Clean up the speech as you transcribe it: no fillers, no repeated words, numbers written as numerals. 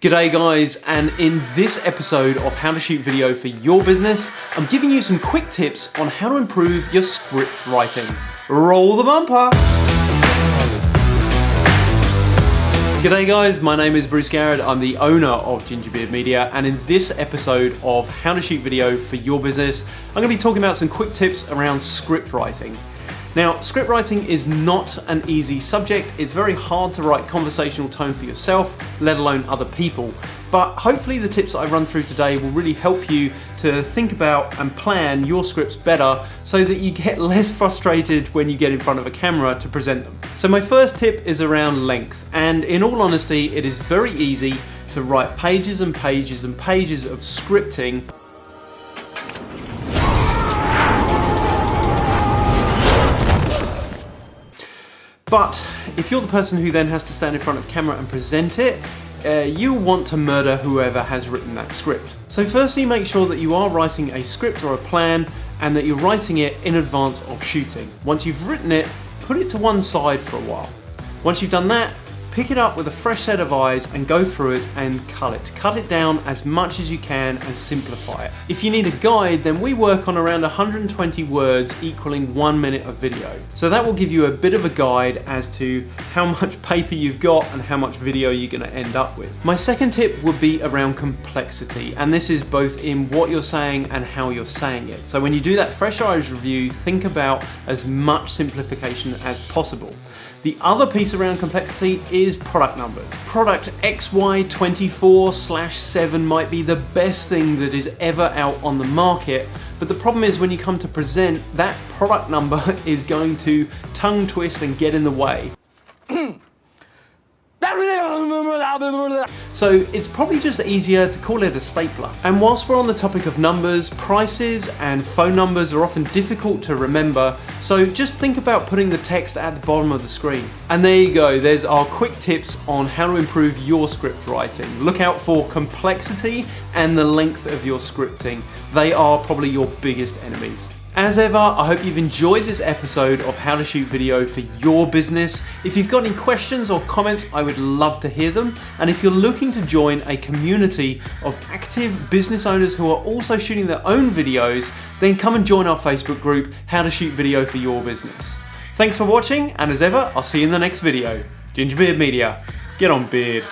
G'day guys, and in this episode of How to Shoot Video for Your Business, I'm giving you some quick tips on how to improve your script writing. Roll the bumper! G'day guys, my name is Bruce Garrett, I'm the owner of Gingerbeard Media, and in this episode of How to Shoot Video for Your Business, I'm going to be talking about some quick tips around script writing. Now, script writing is not an easy subject. It's very hard to write conversational tone for yourself, let alone other people. But hopefully the tips that I run through today will really help you to think about and plan your scripts better so that you get less frustrated when you get in front of a camera to present them. So my first tip is around length, and in all honesty, it is very easy to write pages and pages and pages of scripting. But if you're the person who then has to stand in front of camera and present it, you want to murder whoever has written that script. So firstly, make sure that you are writing a script or a plan and that you're writing it in advance of shooting. Once you've written it, put it to one side for a while. Once you've done that, pick it up with a fresh set of eyes and go through it and cut it. Cut it down as much as you can and simplify it. If you need a guide, then we work on around 120 words equaling 1 minute of video. So that will give you a bit of a guide as to how much paper you've got and how much video you're going to end up with. My second tip would be around complexity, and this is both in what you're saying and how you're saying it. So when you do that fresh eyes review, think about as much simplification as possible. The other piece around complexity is product numbers. Product XY24/7 might be the best thing that is ever out on the market, but the problem is when you come to present, that product number is going to tongue twist and get in the way. So it's probably just easier to call it a stapler. And whilst we're on the topic of numbers, prices and phone numbers are often difficult to remember, so just think about putting the text at the bottom of the screen. And there you go, there's our quick tips on how to improve your script writing. Look out for complexity and the length of your scripting. They are probably your biggest enemies. As ever, I hope you've enjoyed this episode of How to Shoot Video for Your Business. If you've got any questions or comments, I would love to hear them. And if you're looking to join a community of active business owners who are also shooting their own videos, then come and join our Facebook group, How to Shoot Video for Your Business. Thanks for watching, and as ever, I'll see you in the next video. Gingerbeard Media, get on beard.